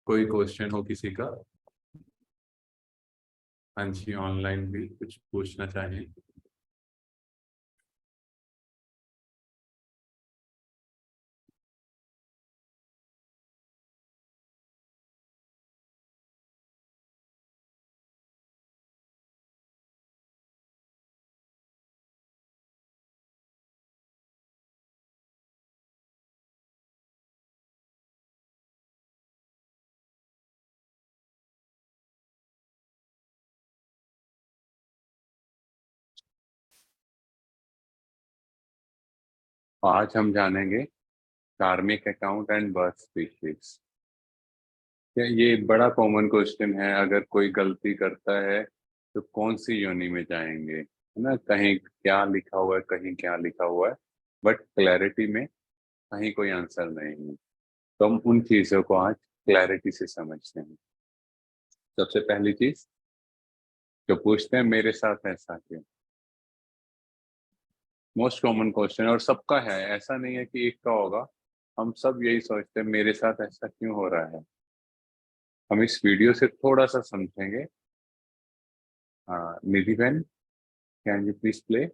कोई क्वेश्चन हो किसी का? हाँ जी, ऑनलाइन भी कुछ पूछना चाहें? आज हम जानेंगे कार्मिक अकाउंट एंड बर्थ स्पीशीज। ये बड़ा कॉमन क्वेश्चन है। अगर कोई गलती करता है तो कौन सी योनि में जाएंगे, है ना? कहीं क्या लिखा हुआ है, कहीं क्या लिखा हुआ है, बट क्लैरिटी में कहीं कोई आंसर नहीं है। तो हम उन चीजों को आज क्लैरिटी से समझते हैं। सबसे पहली चीज जो पूछते हैं, मेरे साथ ऐसा क्यों? मोस्ट कॉमन क्वेश्चन और सबका है, ऐसा नहीं है कि एक का होगा। हम सब यही सोचते हैं, मेरे साथ ऐसा क्यों हो रहा है। हम इस वीडियो से थोड़ा सा समझेंगे। हाँ निधि बहन, कैन यू प्लीज प्ले?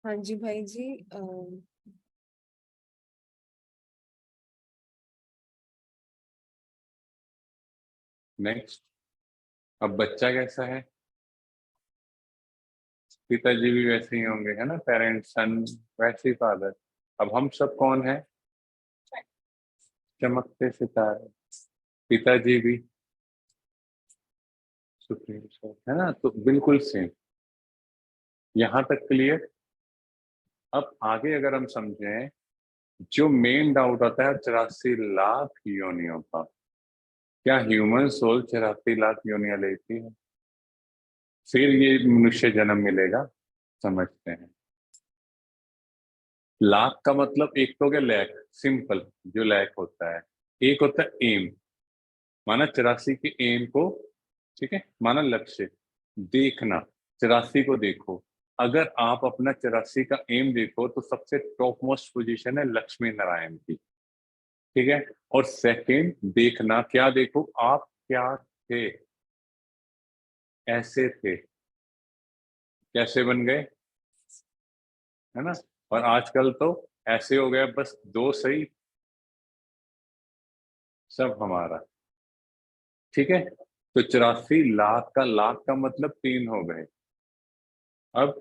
हाँ जी भाई जी। नेक्स्ट। अब बच्चा कैसा है? पिताजी भी वैसे ही होंगे, है ना? पेरेंट्स सन, वैसे ही फादर। अब हम सब कौन है? चमकते सितारे। पिताजी भी सुप्रीम सोल, है ना? तो बिल्कुल सेम। यहाँ तक क्लियर। अब आगे अगर हम समझें, जो मेन डाउट आता है 84 लाख योनियों का, क्या ह्यूमन सोल 84 लाख योनियां लेती है? फिर ये मनुष्य जन्म मिलेगा? समझते हैं। लाख का मतलब एक तो हो गया लैख, सिंपल। जो लैख होता है, एक होता है एम। माना 84 के एम को, ठीक है, माना लक्ष्य देखना। 84 को देखो। अगर आप अपना 84 का एम देखो तो सबसे टॉप मोस्ट पोजीशन है लक्ष्मी नारायण की, ठीक है। और सेकंड देखना, क्या देखो आप क्या थे, ऐसे थे, कैसे बन गए, है ना? और आजकल तो ऐसे हो गया, बस दो सही सब हमारा, ठीक है। तो 84 लाख का लाख का मतलब 3 हो गए। अब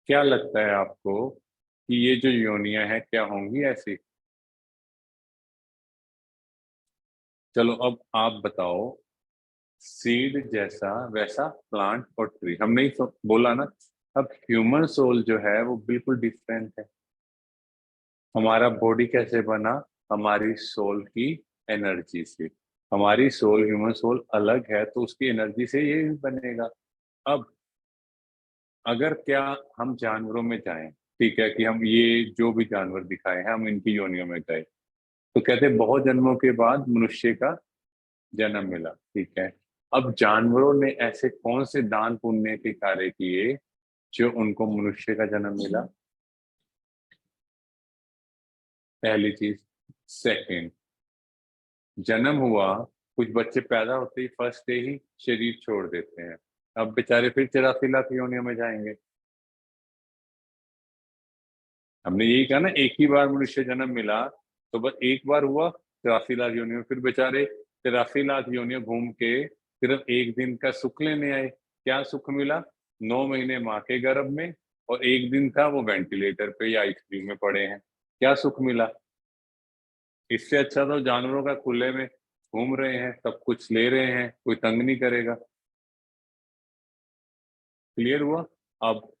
क्या लगता है आपको कि ये जो योनियां हैं क्या होंगी ऐसी? चलो अब आप बताओ। सीड जैसा वैसा प्लांट और ट्री, हमने ही तो बोला ना। अब ह्यूमन सोल जो है वो बिल्कुल डिफरेंट है। हमारा बॉडी कैसे बना? हमारी सोल की एनर्जी से। हमारी सोल, ह्यूमन सोल अलग है तो उसकी एनर्जी से ये भी बनेगा। अब अगर क्या हम जानवरों में जाएं, ठीक है, कि हम ये जो भी जानवर दिखाए हैं हम इनकी योनियों में गए, तो कहते हैं बहुत जन्मों के बाद मनुष्य का जन्म मिला, ठीक है। अब जानवरों ने ऐसे कौन से दान पुण्य के कार्य किए जो उनको मनुष्य का जन्म मिला? पहली चीज। सेकंड, जन्म हुआ, कुछ बच्चे पैदा होते ही फर्स्ट डे ही शरीर छोड़ देते हैं। अब बेचारे फिर 84 लाख योनियों में जाएंगे। हमने यही कहा ना, एक ही बार मनुष्य जन्म मिला तो बस एक बार हुआ 84 लाख योनियों, फिर बेचारे 84 लाख योनियों घूम के सिर्फ एक दिन का सुख लेने आए। क्या सुख मिला? 9 महीने माँ के गर्भ में, और एक दिन था वो वेंटिलेटर पे या आईसीयू में पड़े हैं। क्या सुख मिला? इससे अच्छा तो जानवरों का खुले में घूम रहे हैं, सब कुछ ले रहे हैं, कोई तंग नहीं करेगा। क्लियर हुआ? अब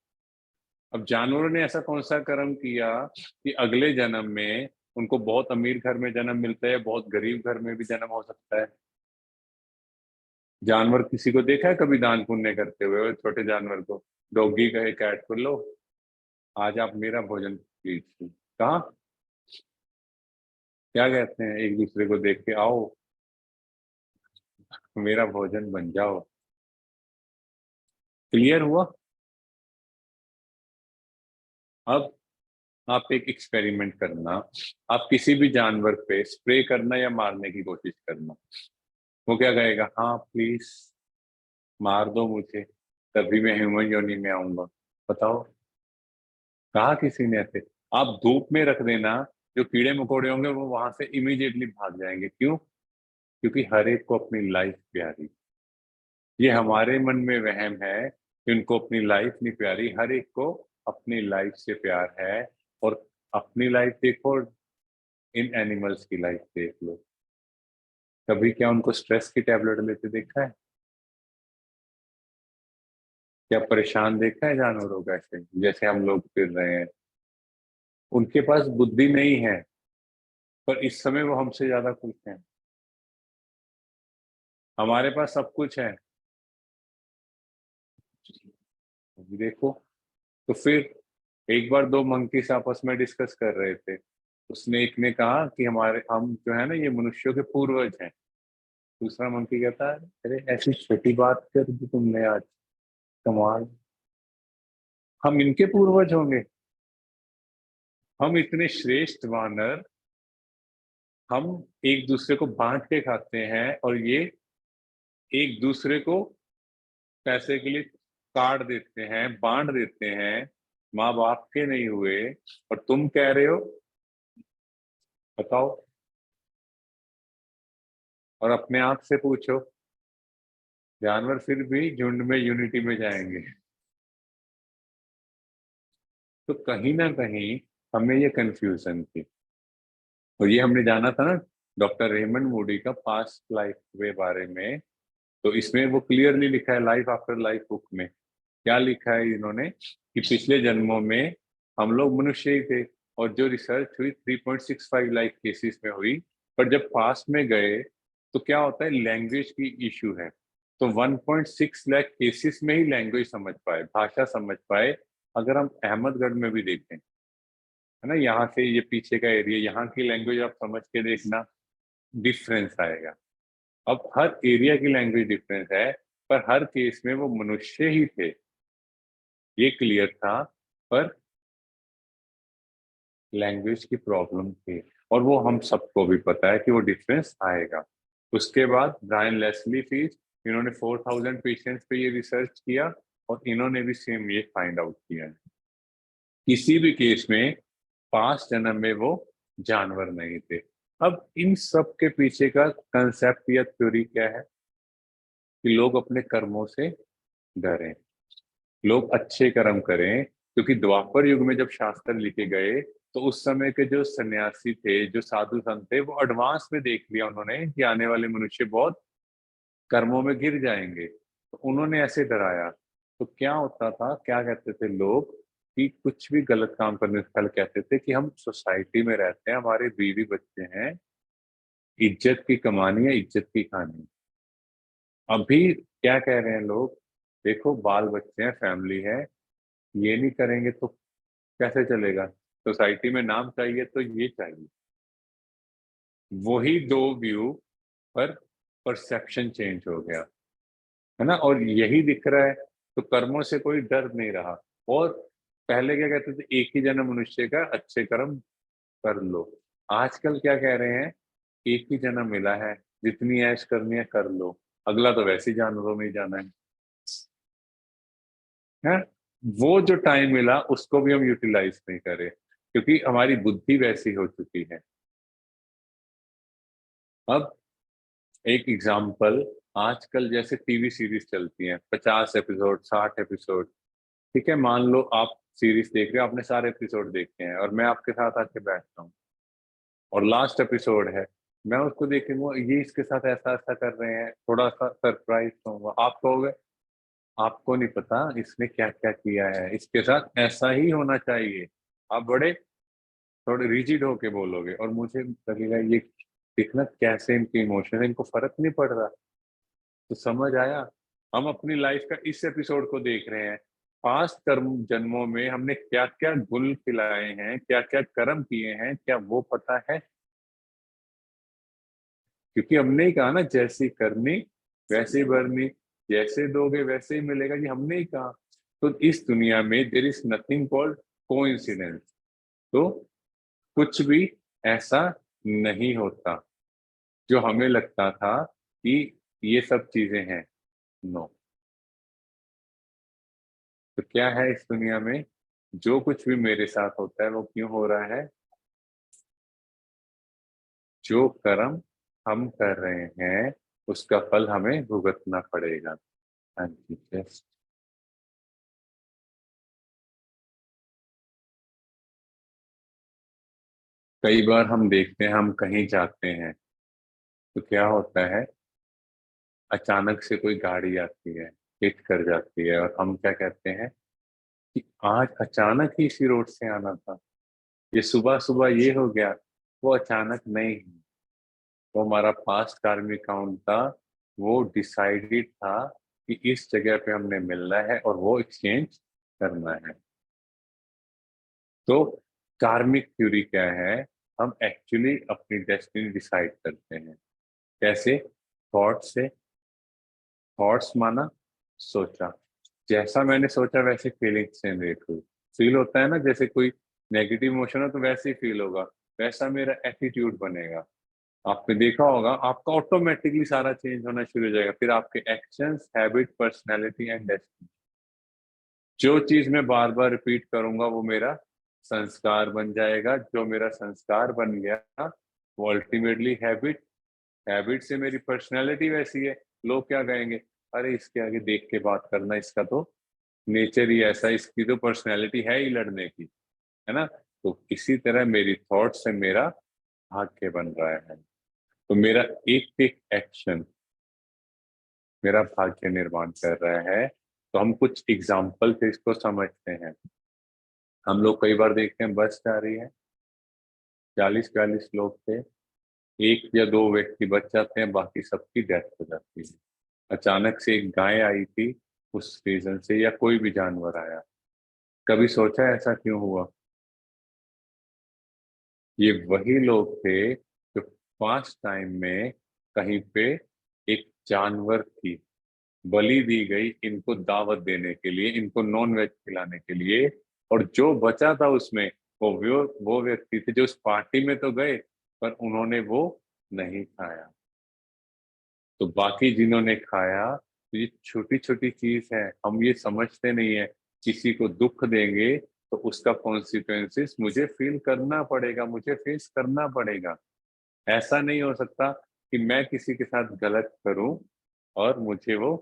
अब जानवरों ने ऐसा कौन सा कर्म किया कि अगले जन्म में उनको बहुत अमीर घर में जन्म मिलता है, बहुत गरीब घर में भी जन्म हो सकता है। जानवर किसी को देखा है कभी दान पुण्य करते हुए? छोटे जानवर को, डॉगी कहे कैट को, लो आज आप मेरा भोजन लीजिए, कहा क्या कहते हैं एक दूसरे को देख के, आओ मेरा भोजन बन जाओ। क्लियर हुआ? अब आप एक एक्सपेरिमेंट करना, आप किसी भी जानवर पे स्प्रे करना या मारने की कोशिश करना, वो क्या कहेगा? हाँ प्लीज मार दो मुझे, तभी मैं ह्यूमन योनि में आऊंगा। बताओ, कहा किसी ने ऐसे? आप धूप में रख देना, जो कीड़े मकोड़े होंगे वो वहां से इमीडिएटली भाग जाएंगे। क्यों? क्योंकि हर एक को अपनी लाइफ प्यारी। ये हमारे मन में वहम है कि उनको अपनी लाइफ नहीं प्यारी, हर एक को अपनी लाइफ से प्यार है। और अपनी लाइफ देखो, इन एनिमल्स की लाइफ देख लो, कभी क्या उनको स्ट्रेस की टेबलेट लेते देखा है? क्या परेशान देखा है जानवरों को ऐसे जैसे हम लोग फिर रहे हैं? उनके पास बुद्धि नहीं है, पर इस समय वो हमसे ज्यादा खुश हैं। हमारे पास सब कुछ है, देखो। तो फिर एक बार दो मंकीस आपस में डिस्कस कर रहे थे, उसने एक ने कहा कि हमारे हम जो है ना ये मनुष्यों के पूर्वज हैं। दूसरा मंकी कहता है, अरे ऐसी छोटी बात कर दी तुमने आज, कमाल, हम इनके पूर्वज होंगे? हम इतने श्रेष्ठ वानर, हम एक दूसरे को बांट के खाते हैं, और ये एक दूसरे को पैसे के लिए काट देते हैं, बांट देते हैं, माँ बाप के नहीं हुए, और तुम कह रहे हो? बताओ। और अपने आप से पूछो, जानवर फिर भी झुंड में यूनिटी में जाएंगे। तो कहीं ना कहीं हमें ये कंफ्यूजन थी, और ये हमने जाना था ना डॉक्टर रेमंड मूडी का पास्ट लाइफ के बारे में। तो इसमें वो क्लियरली लिखा है लाइफ आफ्टर लाइफ बुक में, क्या लिखा है इन्होंने कि पिछले जन्मों में हम लोग मनुष्य ही थे, और जो रिसर्च हुई 3.65 लाख केसेस में हुई। पर जब पास्ट में गए तो क्या होता है, लैंग्वेज की इशू है। तो 1.6 लाख केसेस में ही लैंग्वेज समझ पाए, भाषा समझ पाए। अगर हम अहमदगढ़ में भी देखें, है ना, यहाँ से ये पीछे का एरिया, यहाँ की लैंग्वेज आप समझ के देखना, डिफरेंस आएगा। अब हर एरिया की लैंग्वेज डिफरेंस है, पर हर केस में वो मनुष्य ही थे, ये क्लियर था। पर लैंग्वेज की प्रॉब्लम थी, और वो हम सबको भी पता है कि वो डिफरेंस आएगा। उसके बाद ब्रायन लेस्ली फीस, इन्होंने 4000 पेशेंट्स पे ये रिसर्च किया, और इन्होंने भी सेम ये फाइंड आउट किया है, किसी भी केस में पास्ट जन्म में वो जानवर नहीं थे। अब इन सब के पीछे का कंसेप्ट या थ्योरी क्या है? कि लोग अपने कर्मों से डरें, लोग अच्छे कर्म करें। क्योंकि द्वापर युग में जब शास्त्र लिखे गए, तो उस समय के जो सन्यासी थे, जो साधु संत थे, वो एडवांस में देख लिया उन्होंने कि आने वाले मनुष्य बहुत कर्मों में गिर जाएंगे, तो उन्होंने ऐसे डराया। तो क्या होता था, क्या कहते थे लोग, कि कुछ भी गलत काम करने से पहले कहते थे कि हम सोसाइटी में रहते हैं, हमारे बीवी बच्चे हैं, इज्जत की कमानी है, इज्जत की खानी। अभी क्या कह रहे हैं लोग, देखो बाल बच्चे हैं, फैमिली है, ये नहीं करेंगे तो कैसे चलेगा, सोसाइटी में नाम चाहिए तो ये चाहिए। वही दो व्यू, पर परसेप्शन चेंज हो गया, है ना। और यही दिख रहा है, तो कर्मों से कोई डर नहीं रहा। और पहले क्या कहते थे, एक ही जन्म मनुष्य का, अच्छे कर्म कर लो। आजकल क्या कह रहे हैं, एक ही जन्म मिला है, जितनी ऐश करनी है कर लो, अगला तो वैसे ही जानवरों में ही जाना है। वो जो टाइम मिला उसको भी हम यूटिलाइज नहीं करें, क्योंकि हमारी बुद्धि वैसी हो चुकी है। अब एक एग्जाम्पल, आजकल जैसे टीवी सीरीज चलती हैं 50 एपिसोड, 60 एपिसोड, ठीक है, मान लो आप सीरीज देख रहे हो, आपने सारे एपिसोड देखे हैं, और मैं आपके साथ आके बैठता हूँ, और लास्ट एपिसोड है, मैं उसको देखूंगा ये इसके साथ ऐसा ऐसा कर रहे हैं, थोड़ा सा सरप्राइज होऊंगा। आप कहोगे आपको नहीं पता इसने क्या क्या किया है, इसके साथ ऐसा ही होना चाहिए। आप बड़े थोड़े रिजिड होके बोलोगे और मुझे लगेगा ये देखना कैसे इनके इमोशन है, इनको फर्क नहीं पड़ रहा। तो समझ आया, हम अपनी लाइफ का इस एपिसोड को देख रहे हैं। पास्ट कर्म जन्मों में हमने क्या क्या गुल खिलाए हैं, क्या क्या कर्म किए हैं, क्या वो पता है? क्योंकि हमने ही कहा ना, जैसी करनी वैसी भरनी, जैसे दोगे वैसे ही मिलेगा, ये हमने ही कहा। तो इस दुनिया में there is nothing called coincidence. तो कुछ भी ऐसा नहीं होता जो हमें लगता था कि ये सब चीजें हैं। नो। तो क्या है इस दुनिया में, जो कुछ भी मेरे साथ होता है वो क्यों हो रहा है? जो कर्म हम कर रहे हैं उसका फल हमें भुगतना पड़ेगा। हाँ जी, yes। कई बार हम देखते हैं, हम कहीं जाते हैं तो क्या होता है, अचानक से कोई गाड़ी आती है, हिट कर जाती है, और हम क्या कहते हैं कि आज अचानक ही इसी रोड से आना था, ये सुबह सुबह ये हो गया। वो अचानक नहीं है, वो हमारा पास्ट कार्मिक काउंट था। वो डिसाइडेड था कि इस जगह पे हमने मिलना है और वो एक्सचेंज करना है। तो कार्मिक थ्योरी क्या है? हम एक्चुअली अपनी डेस्टिनी डिसाइड करते हैं। कैसे? थॉट से। थॉट्स माना सोचा, जैसा मैंने सोचा वैसे फीलिंग्स जनरेट हुई। फील होता है ना, जैसे कोई नेगेटिव इमोशन हो तो वैसे ही फील होगा, वैसा मेरा एटीट्यूड बनेगा। आपने देखा होगा आपका ऑटोमेटिकली सारा चेंज होना शुरू हो जाएगा। फिर आपके actions, habit, personality and destiny, जो चीज मैं बार बार रिपीट करूंगा वो मेरा संस्कार बन जाएगा। जो मेरा संस्कार बन गया वो अल्टीमेटली हैबिट, हैबिट से मेरी पर्सनैलिटी वैसी है। लोग क्या कहेंगे, अरे इसके आगे देख के बात करना, इसका तो नेचर ही ऐसा, इसकी तो पर्सनैलिटी है ही लड़ने की, है ना। तो इसी तरह मेरी थॉट से मेरा भाग्य बन रहा है। तो मेरा एक एक एक्शन मेरा भाग्य निर्माण कर रहा है। तो हम कुछ एग्जाम्पल से इसको समझते हैं। हम लोग कई बार देखते हैं बस जा रही है, 40-42 लोग थे, एक या दो व्यक्ति बच जाते हैं, बाकी सबकी डेथ हो जाती है। अचानक से एक गाय आई थी उस रीजन से, या कोई भी जानवर आया। कभी सोचा ऐसा क्यों हुआ? ये वही लोग थे जो पास्ट टाइम में कहीं पे एक जानवर की बलि दी गई इनको दावत देने के लिए, इनको नॉन वेज खिलाने के लिए। और जो बचा था उसमें वो व्यक्ति थे जो उस पार्टी में तो गए पर उन्होंने वो नहीं खाया। तो बाकी जिन्होंने खाया, तो ये छोटी छोटी चीज है, हम ये समझते नहीं है। किसी को दुख देंगे तो उसका कॉन्सिक्वेंसेस मुझे फील करना पड़ेगा, मुझे फेस करना पड़ेगा। ऐसा नहीं हो सकता कि मैं किसी के साथ गलत करूं और मुझे वो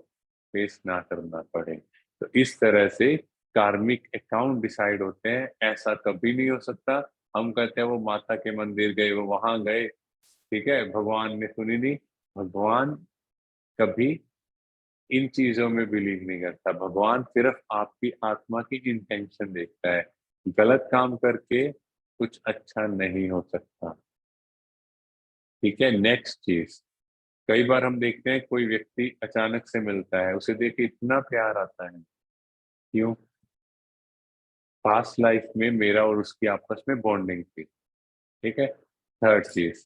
फेस ना करना पड़े। तो इस तरह से कार्मिक अकाउंट डिसाइड होते हैं। ऐसा कभी नहीं हो सकता हम कहते हैं वो माता के मंदिर गए, वो वहां गए, ठीक है, भगवान ने सुनी नहीं। भगवान कभी इन चीजों में बिलीव नहीं करता। भगवान सिर्फ आपकी आत्मा की इंटेंशन देखता है। गलत काम करके कुछ अच्छा नहीं हो सकता। ठीक है, नेक्स्ट चीज, कई बार हम देखते हैं कोई व्यक्ति अचानक से मिलता है, उसे देख के इतना प्यार आता है। क्यों? पास्ट लाइफ में मेरा और उसकी आपस में बॉन्डिंग थी। ठीक है। थर्ड चीज,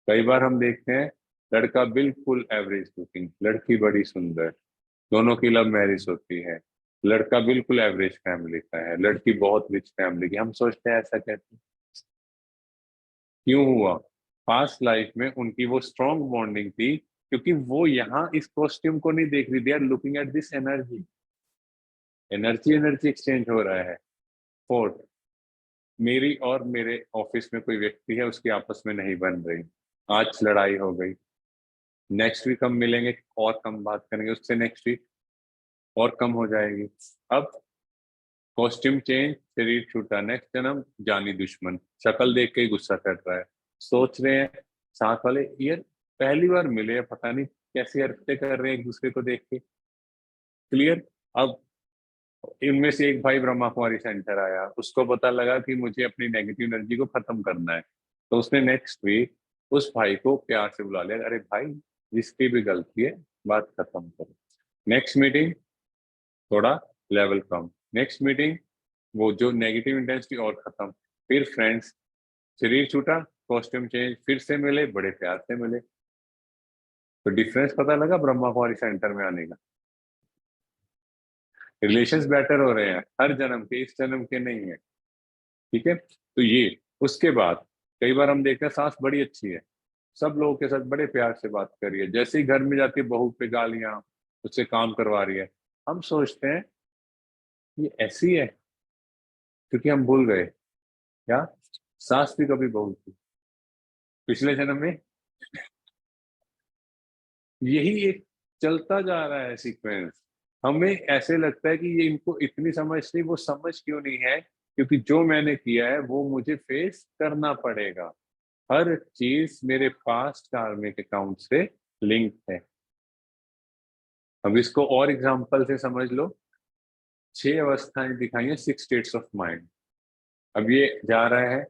कई बार हम देखते हैं लड़का बिल्कुल एवरेज लुकिंग, लड़की बड़ी सुंदर, दोनों की लव मैरिज होती है। लड़का बिल्कुल एवरेज फैमिली का है, लड़की बहुत रिच फैमिली की। हम सोचते हैं ऐसा कैसे, क्यों हुआ? पास्ट लाइफ में उनकी वो स्ट्रॉन्ग बॉन्डिंग थी, क्योंकि वो यहाँ इस कॉस्ट्यूम को नहीं देख रही, they are looking at this energy. Energy energy exchange हो रहा है। फोर्थ, मेरी और मेरे ऑफिस में कोई व्यक्ति है, उसकी आपस में नहीं बन रही, आज लड़ाई हो गई। नेक्स्ट वीक हम मिलेंगे और कम बात करेंगे, उससे नेक्स्ट वीक और कम हो जाएगी। अब कॉस्ट्यूम चेंज, शरीर छूटा, नेक्स्ट जन्म जानी दुश्मन, शक्ल देख के ही गुस्सा कर रहा है। सोच रहे हैं साथ वाले यार पहली बार मिले, पता नहीं कैसे हरकतें कर रहे हैं एक दूसरे को देख के। क्लियर। अब इनमें से एक भाई ब्रह्मा कुमारी सेंटर आया, उसको पता लगा कि मुझे अपनी नेगेटिव एनर्जी को खत्म करना है, तो उसने नेक्स्ट वीक उस भाई को प्यार से बुला लिया, अरे भाई जिसकी भी गलती है बात खत्म करो। नेक्स्ट मीटिंग थोड़ा लेवल कम, नेक्स्ट मीटिंग वो जो नेगेटिव इंटेंसिटी और खत्म। फिर फ्रेंड्स, शरीर छूटा, कॉस्ट्यूम चेंज, फिर से मिले, बड़े प्यार से मिले। तो डिफरेंस पता लगा ब्रह्मा कुमारी सेंटर में आने का। रिलेशंस बेटर हो रहे हैं हर जन्म के, इस जन्म के नहीं है। ठीक है, तो ये उसके बाद कई बार हम देखते हैं सास बड़ी अच्छी है, सब लोगों के साथ बड़े प्यार से बात कर रही है, जैसे ही घर में जाती है बहू पे गालियां, उससे काम करवा रही है। हम सोचते हैं ये ऐसी है, क्योंकि हम भूल गए क्या सास भी कभी बहू थी पिछले जन्म में। यही एक चलता जा रहा है सीक्वेंस। हमें ऐसे लगता है कि ये इनको इतनी समझ नहीं, वो समझ क्यों नहीं है, क्योंकि जो मैंने किया है वो मुझे फेस करना पड़ेगा। हर चीज मेरे पास्ट कार्मिक अकाउंट से लिंक है। अब इसको और एग्जांपल से समझ लो। 6 अवस्थाएं दिखाई हैं, 6 स्टेट्स ऑफ माइंड। अब ये जा रहा है,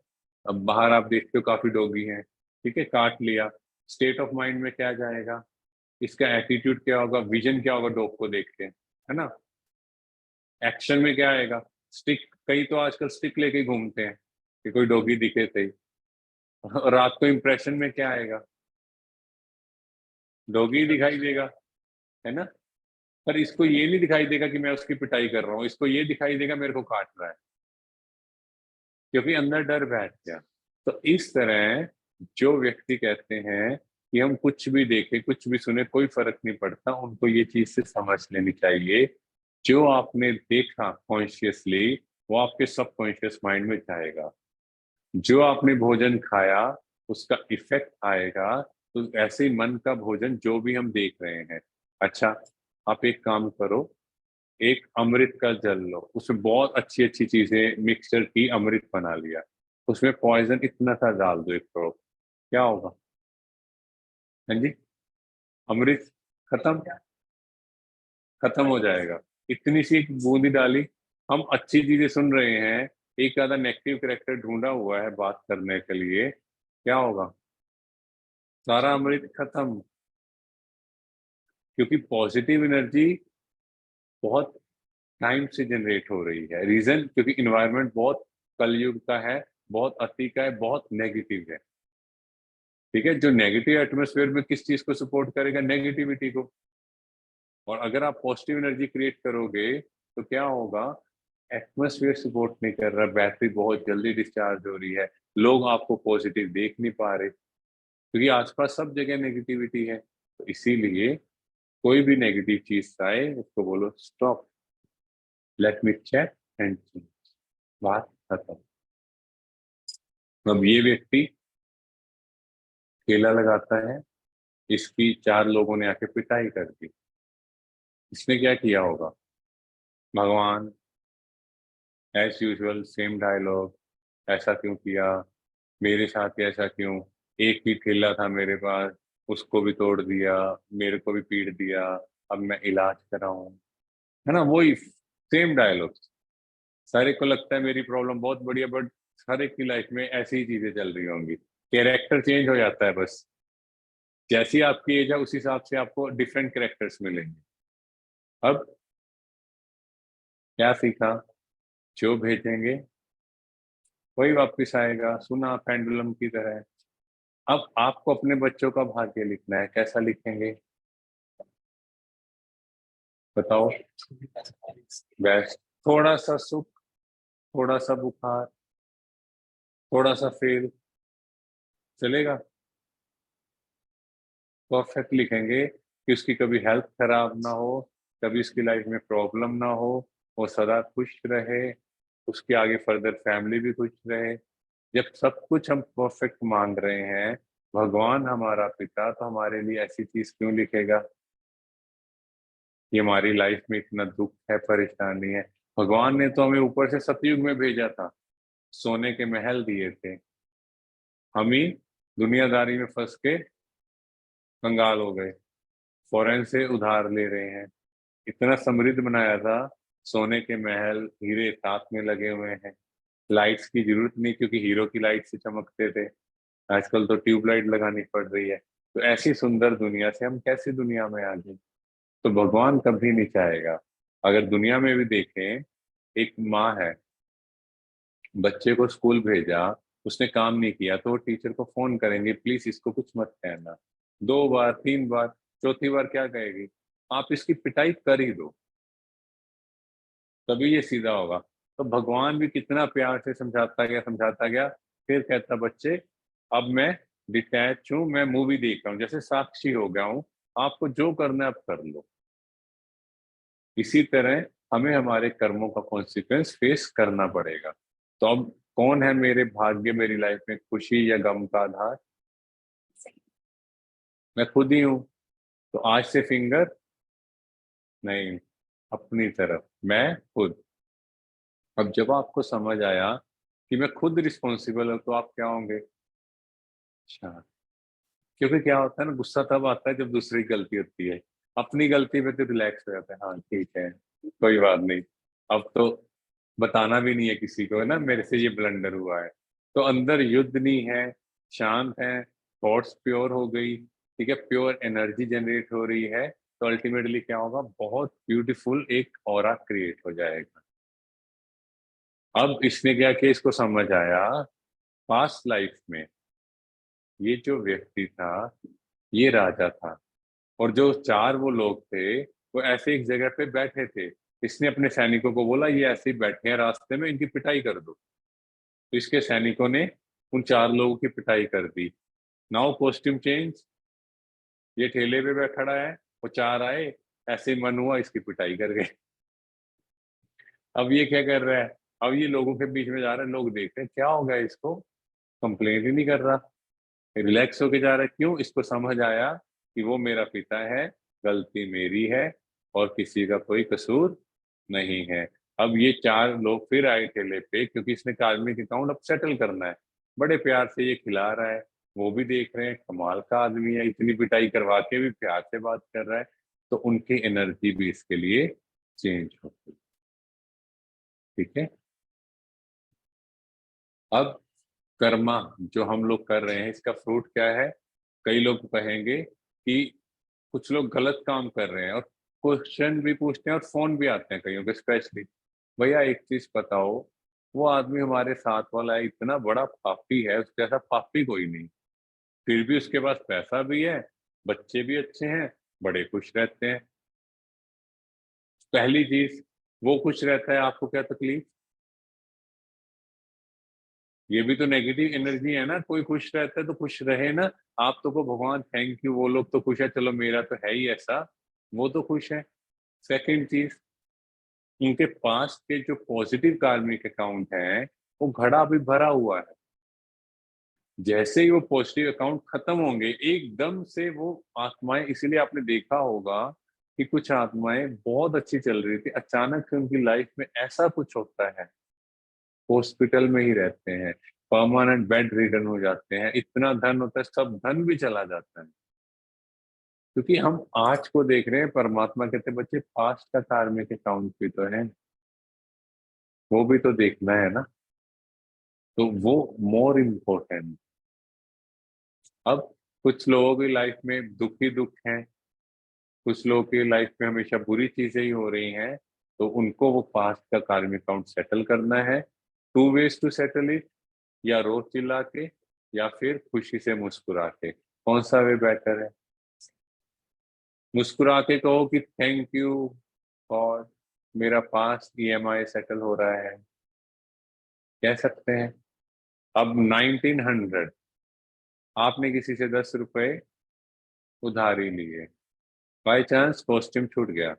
अब बाहर आप देखते हो काफी डॉगी हैं, ठीक है, काट लिया। स्टेट ऑफ माइंड में क्या जाएगा, इसका एटीट्यूड क्या होगा, विजन क्या होगा डॉग को देख के, है ना। एक्शन में क्या आएगा, स्टिक, कई तो आजकल स्टिक लेके घूमते हैं कि कोई डॉगी दिखे थे। और रात को इंप्रेशन में क्या आएगा, डॉगी दिखाई देगा, है ना। पर इसको ये नहीं दिखाई देगा कि मैं उसकी पिटाई कर रहा हूँ, इसको ये दिखाई देगा मेरे को काट रहा है, क्योंकि अंदर डर बैठ गया। तो इस तरह जो व्यक्ति कहते हैं कि हम कुछ भी देखें कुछ भी सुने कोई फर्क नहीं पड़ता, उनको ये चीज से समझ लेनी चाहिए, जो आपने देखा कॉन्शियसली वो आपके सबकॉन्शियस माइंड में जाएगा। जो आपने भोजन खाया उसका इफेक्ट आएगा। तो ऐसे ही मन का भोजन जो भी हम देख रहे हैं। अच्छा, आप एक काम करो, एक अमृत का जल लो, उसमें बहुत अच्छी अच्छी चीजें मिक्सचर की अमृत बना लिया, उसमें पॉइजन इतना सा डाल दो, 1 करोड़, क्या होगा। हाँ जी, अमृत खत्म, खत्म हो जाएगा। इतनी सी एक बूंदी डाली, हम अच्छी चीजें सुन रहे हैं, एक आधा नेगेटिव कैरेक्टर ढूंढा हुआ है बात करने के लिए, क्या होगा, सारा अमृत खत्म। क्योंकि पॉजिटिव एनर्जी बहुत टाइम से जनरेट हो रही है। रीजन, क्योंकि इन्वायरमेंट बहुत कलयुग का है, बहुत अति का है, बहुत नेगेटिव है। ठीक है, जो नेगेटिव एटमोसफेयर में किस चीज को सपोर्ट करेगा, नेगेटिविटी को। और अगर आप पॉजिटिव एनर्जी क्रिएट करोगे तो क्या होगा, एटमोसफेयर सपोर्ट नहीं कर रहा, बैटरी बहुत जल्दी डिस्चार्ज हो रही है, लोग आपको पॉजिटिव देख नहीं पा रहे, क्योंकि आसपास सब जगह नेगेटिविटी है। तो इसीलिए कोई भी नेगेटिव चीज आए उसको बोलो stop, let me check and change, बात खत्म। अब ये व्यक्ति ठेला लगाता है, इसकी 4 लोगों ने आके पिटाई कर दी, इसने क्या किया होगा, भगवान एज यूजुअल सेम डायलॉग, ऐसा क्यों किया, मेरे साथ ही ऐसा क्यों, एक ही ठेला था मेरे पास, उसको भी तोड़ दिया, मेरे को भी पीट दिया, अब मैं इलाज कराऊं, है ना, वही सेम डायलॉग। सारे को लगता है मेरी प्रॉब्लम बहुत बढ़िया, बट हर एक की लाइफ में ऐसी ही चीजें चल रही होंगी, कैरेक्टर चेंज हो जाता है बस। जैसी आपकी एज है उस हिसाब से आपको डिफरेंट कैरेक्टर्स मिलेंगे। अब क्या सीखा, जो भेजेंगे वही वापस आएगा, सुना पेंडुलम की तरह। अब आपको अपने बच्चों का भाग्य लिखना है, कैसा लिखेंगे बताओ। बेस्ट, थोड़ा सा सुख, थोड़ा सा बुखार, थोड़ा सा फेल, चलेगा। परफेक्ट लिखेंगे कि उसकी कभी हेल्थ खराब ना हो, कभी उसकी लाइफ में प्रॉब्लम ना हो, वो सदा खुश रहे, उसके आगे फर्दर फैमिली भी खुश रहे। जब सब कुछ हम परफेक्ट मान रहे हैं, भगवान हमारा पिता तो हमारे लिए ऐसी चीज क्यों लिखेगा कि हमारी लाइफ में इतना दुख है, परेशानी है। भगवान ने तो हमें ऊपर से सतयुग में भेजा था, सोने के महल दिए थे, हम ही दुनियादारी में फंस के कंगाल हो गए, फॉरेन से उधार ले रहे हैं। इतना समृद्ध बनाया था, सोने के महल, हीरे साथ में लगे हुए हैं, लाइट्स की जरूरत नहीं क्योंकि हीरो की लाइट से चमकते थे। आजकल तो ट्यूबलाइट लगानी पड़ रही है। तो ऐसी सुंदर दुनिया से हम कैसी दुनिया में आ गए? तो भगवान कभी नहीं चाहेगा। अगर दुनिया में भी देखें, एक माँ है, बच्चे को स्कूल भेजा, उसने काम नहीं किया तो वो टीचर को फोन करेंगे, प्लीज इसको कुछ मत कहना। 2 बार 3 बार, चौथी बार क्या कहेगी? आप इसकी पिटाई कर ही दो, तभी ये सीधा होगा। तो भगवान भी कितना प्यार से समझाता गया, फिर कहता बच्चे अब मैं डिटैच हूं, मैं मूवी देख रहा हूँ, जैसे साक्षी हो गया हूँ, आपको जो करना है आप कर लो। इसी तरह हमें हमारे कर्मों का कॉन्सिक्वेंस फेस करना पड़ेगा। तो अब कौन है मेरे भाग्य, मेरी लाइफ में खुशी या गम का आधार? मैं खुद ही हूं। तो आज से फिंगर नहीं, अपनी तरफ मैं खुद। अब जब आपको समझ आया कि मैं खुद रिस्पॉन्सिबल हूं, तो आप क्या होंगे? अच्छा, क्योंकि क्या होता है ना, गुस्सा तब आता है जब दूसरी की गलती होती है। अपनी गलती पे तो रिलैक्स हो जाता है, हाँ ठीक है, कोई बात नहीं, अब तो बताना भी नहीं है किसी को, है ना, मेरे से ये ब्लंडर हुआ है। तो अंदर युद्ध नहीं है, शांत है, थॉट्स प्योर हो गई, ठीक है, प्योर एनर्जी जनरेट हो रही है। तो अल्टीमेटली क्या होगा? बहुत ब्यूटीफुल एक ऑरा क्रिएट हो जाएगा। अब इसने क्या किया, इसको समझ आया पास्ट लाइफ में ये जो व्यक्ति था ये राजा था, और जो चार वो लोग थे वो ऐसे एक जगह पे बैठे थे। इसने अपने सैनिकों को बोला ये ऐसे ही बैठे हैं रास्ते में, इनकी पिटाई कर दो। तो इसके सैनिकों ने उन चार लोगों की पिटाई कर दी। नाउ कॉस्ट्यूम चेंज, ये ठेले पे बैठ खड़ा है, वो चार आए, ऐसे ही मन हुआ इसकी पिटाई कर गए। अब ये क्या कर रहा है? अब ये लोगों के बीच में जा रहा है, लोग देख रहे हैं क्या हो गया इसको, कंप्लेंट ही नहीं कर रहा, रिलैक्स होके जा रहा है। क्यों? इसको समझ आया कि वो मेरा पिता है, गलती मेरी है, और किसी का कोई कसूर नहीं है। अब ये चार लोग फिर आए ठेले पे, क्योंकि इसने कार्मिक अकाउंट अब सेटल करना है। बड़े प्यार से ये खिला रहा है, वो भी देख रहे हैं कमाल का आदमी है, इतनी पिटाई करवा के भी प्यार से बात कर रहा है। तो उनकी एनर्जी भी इसके लिए चेंज होती। ठीक है। अब कर्मा जो हम लोग कर रहे हैं, इसका फ्रूट क्या है? कई लोग कहेंगे कि कुछ लोग गलत काम कर रहे हैं, और क्वेश्चन भी पूछते हैं और फोन भी आते हैं कईयों के स्पेशली, भैया एक चीज बताओ, वो आदमी हमारे साथ वाला है, इतना बड़ा पापी है, उसके जैसा पापी कोई नहीं, फिर भी उसके पास पैसा भी है, बच्चे भी अच्छे हैं, बड़े खुश रहते हैं। पहली चीज, वो खुश रहता है, आपको क्या तकलीफ? ये भी तो नेगेटिव एनर्जी है ना, कोई खुश रहता है तो खुश रहे ना। आप तो को भगवान थैंक यू, वो लोग तो खुश है, चलो मेरा तो है ही ऐसा, वो तो खुश है। सेकंड चीज, उनके पास के जो पॉजिटिव कार्मिक अकाउंट है वो घड़ा भी भरा हुआ है। जैसे ही वो पॉजिटिव अकाउंट खत्म होंगे एकदम से वो आत्माएं, इसीलिए आपने देखा होगा कि कुछ आत्माएं बहुत अच्छी चल रही थी, अचानक से उनकी लाइफ में ऐसा कुछ होता है, हॉस्पिटल में ही रहते हैं, परमानेंट बेड रिडन हो जाते हैं, इतना धन होता है सब धन भी चला जाता है। क्योंकि हम आज को देख रहे हैं, परमात्मा कहते बच्चे पास्ट का कार्मिक अकाउंट भी तो है, वो भी तो देखना है ना। तो वो मोर इम्पोर्टेंट। अब कुछ लोगों की लाइफ में दुख ही दुख है, कुछ लोगों की लाइफ में हमेशा बुरी चीजें ही हो रही हैं, तो उनको वो पास्ट का कार्मिक अकाउंट सेटल करना है। 2 ways टू सेटल इट, या रो चिल्ला के, या फिर खुशी से मुस्कुरा के। कौन सा वे बेटर है? मुस्कुरा के कहो कि थैंक यू गॉड, मेरा पास्ट ईएमआई सेटल हो रहा है, कह सकते हैं। अब 1900, आपने किसी से 10 रुपए उधारी लिए, बाई चांस कॉस्ट्यूम छूट गया,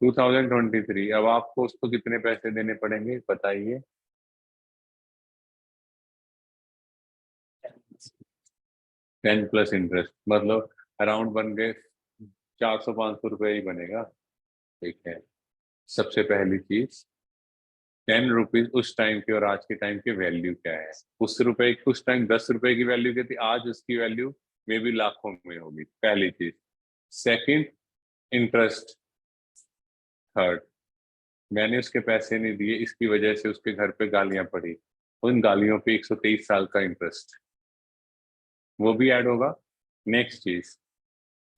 2023, अब आपको उसको कितने पैसे देने पड़ेंगे बताइए? 10 प्लस इंटरेस्ट, मतलब अराउंड बन गए 400 500 रुपये ही बनेगा। ठीक है। सबसे पहली चीज, 10 रुपीज उस टाइम की और आज के टाइम की वैल्यू क्या है। उस टाइम 10 रुपए की वैल्यू क्या थी, आज उसकी वैल्यू मे बी लाखों में होगी, पहली चीज। Second, interest. थर्ड, मैंने उसके पैसे नहीं दिए, इसकी वजह से उसके घर पे गालियां पड़ी, उन गालियों पे 123 साल का इंटरेस्ट, वो भी ऐड होगा। नेक्स्ट चीज,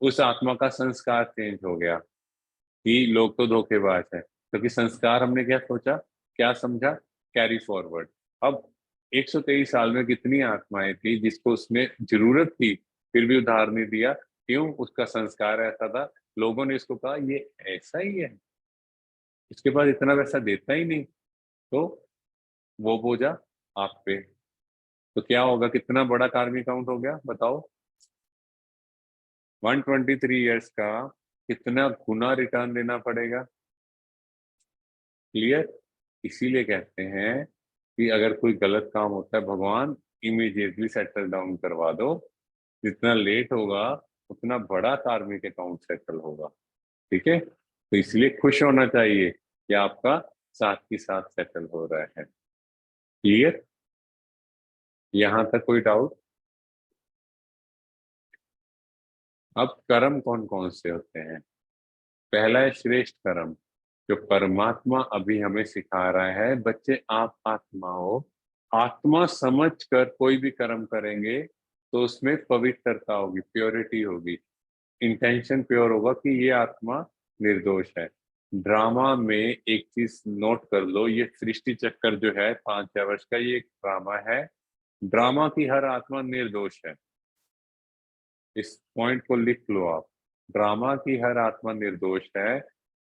उस आत्मा का संस्कार चेंज हो गया कि लोग तो धोखेबाज हैं, क्योंकि संस्कार हमने क्या सोचा, क्या समझा, कैरी फॉरवर्ड। अब 123 साल में कितनी आत्माएं थी जिसको उसने जरूरत थी फिर भी उधार नहीं दिया, क्यों? उसका संस्कार ऐसा था, लोगों ने इसको कहा ये ऐसा ही है, इसके पास इतना पैसा देता ही नहीं, तो वो बोझा आप पे। तो क्या होगा, कितना बड़ा कार्मिक काउंट हो गया बताओ। 123 ईयर्स का कितना गुना रिटर्न देना पड़ेगा। क्लियर? इसीलिए कहते हैं कि अगर कोई गलत काम होता है, भगवान इमीडिएटली सेटल डाउन करवा दो, जितना लेट होगा उतना बड़ा कार्मिक अकाउंट सेटल होगा। ठीक है, तो इसलिए खुश होना चाहिए कि आपका साथ ही साथ सेटल हो रहा है। क्लियर? यहां तक कोई डाउट? अब कर्म कौन कौन से होते हैं। पहला है श्रेष्ठ कर्म, जो परमात्मा अभी हमें सिखा रहा है, बच्चे आप आत्मा हो, आत्मा समझ कर कोई भी कर्म करेंगे तो उसमें पवित्रता होगी, प्योरिटी होगी, इंटेंशन प्योर होगा कि ये आत्मा निर्दोष है। ड्रामा में एक चीज नोट कर लो, ये सृष्टि चक्कर जो है 5,000 वर्ष का, ये एक ड्रामा है। ड्रामा की हर आत्मा निर्दोष है, इस पॉइंट को लिख लो आप। ड्रामा की हर आत्मा निर्दोष है।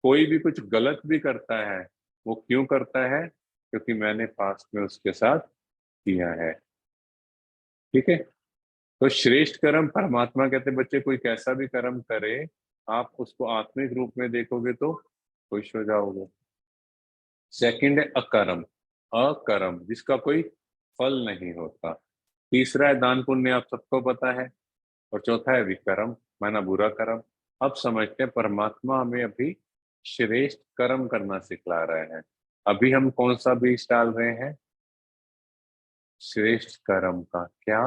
कोई भी कुछ गलत भी करता है, वो क्यों करता है? क्योंकि मैंने पास्ट में उसके साथ किया है। ठीक है, तो श्रेष्ठ कर्म परमात्मा कहते हैं, बच्चे कोई कैसा भी कर्म करे, आप उसको आत्मिक रूप में देखोगे तो खुश हो जाओगे। सेकंड है अकर्म, अकर्म जिसका कोई फल नहीं होता। तीसरा है दान पुण्य, आप सबको पता है। और चौथा है विकर्म, माना बुरा कर्म। अब समझते हैं परमात्मा हमें अभी श्रेष्ठ कर्म करना सिखला रहे हैं। अभी हम कौन सा बीज डाल रहे हैं? श्रेष्ठ कर्म का। क्या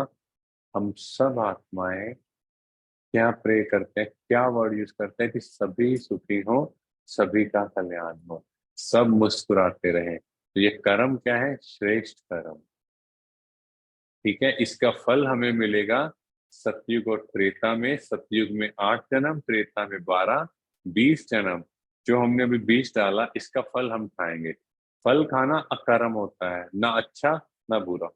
हम सब आत्माएं क्या प्रे करते हैं, क्या वर्ड यूज करते हैं कि सभी सुखी हो, सभी का कल्याण हो, सब मुस्कुराते रहे। तो ये कर्म क्या है? श्रेष्ठ कर्म। ठीक है, इसका फल हमें मिलेगा सतयुग और त्रेता में। सतयुग में 8 जन्म, त्रेता में 12, 20 जन्म। जो हमने अभी बीज डाला, इसका फल हम खाएंगे। फल खाना अकर्म होता है, ना अच्छा ना बुरा,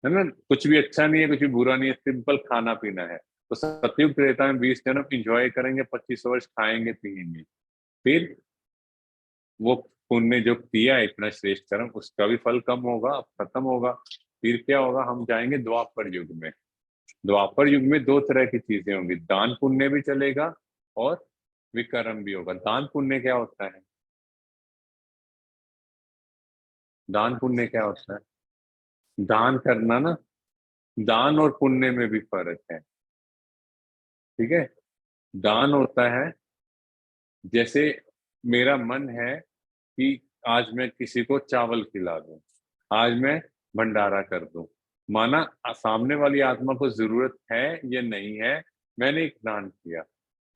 है ना। कुछ भी अच्छा नहीं है, कुछ भी बुरा नहीं है, सिंपल खाना पीना है। तो सतयुग त्रेता में 20 जन्म इंजॉय करेंगे, 25 वर्ष खाएंगे पिएंगे। फिर वो पुण्य जो किया है इतना श्रेष्ठ कर्म, उसका भी फल कम होगा, अब खत्म होगा। फिर क्या होगा, हम जाएंगे द्वापर युग में। द्वापर युग में दो तरह की चीजें होंगी, दान पुण्य भी चलेगा और विकर्म भी होगा। दान पुण्य क्या होता है? दान पुण्य क्या होता है? दान करना ना, दान और पुण्य में भी फर्क है। ठीक है, दान होता है जैसे मेरा मन है कि आज मैं किसी को चावल खिला दूं, आज मैं भंडारा कर दूं, माना सामने वाली आत्मा को जरूरत है या नहीं है, मैंने एक दान किया।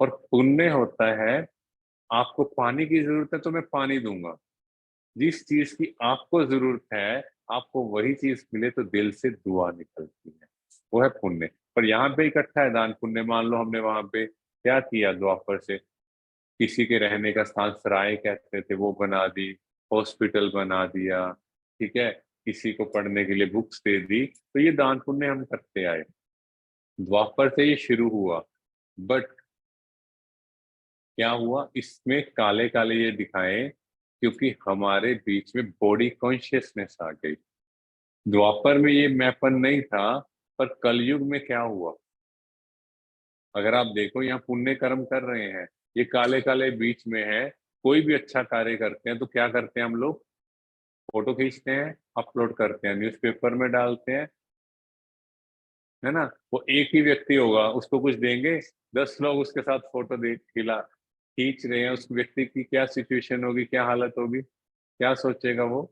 और पुण्य होता है, आपको पानी की जरूरत है तो मैं पानी दूंगा। जिस चीज की आपको जरूरत है, आपको वही चीज मिले तो दिल से दुआ निकलती है, वो है पुण्य। पर यहाँ पे इकट्ठा है दान पुण्य। मान लो हमने वहां पे क्या किया, द्वापर से किसी के रहने का स्थान सराय कहते थे वो बना दी, हॉस्पिटल बना दिया। ठीक है, किसी को पढ़ने के लिए बुक्स दे दी, तो ये दान पुण्य हम करते आए। द्वापर से ये शुरू हुआ। बट क्या हुआ, इसमें काले काले ये दिखाए क्योंकि हमारे बीच में बॉडी कॉन्शियसनेस आ गई। द्वापर में ये मैपन नहीं था, पर कलयुग में क्या हुआ, अगर आप देखो यहाँ पुण्य कर्म कर रहे हैं, ये काले काले बीच में है। कोई भी अच्छा कार्य करते हैं तो क्या करते हैं हम लोग, फोटो खींचते हैं, अपलोड करते हैं, न्यूज़पेपर में डालते हैं, है ना। वो एक ही व्यक्ति होगा, उसको कुछ देंगे, 10 लोग उसके साथ फोटो दे खिला खींच रहे हैं, उस व्यक्ति की क्या सिचुएशन होगी, क्या हालत होगी। क्या सोचेगा वो,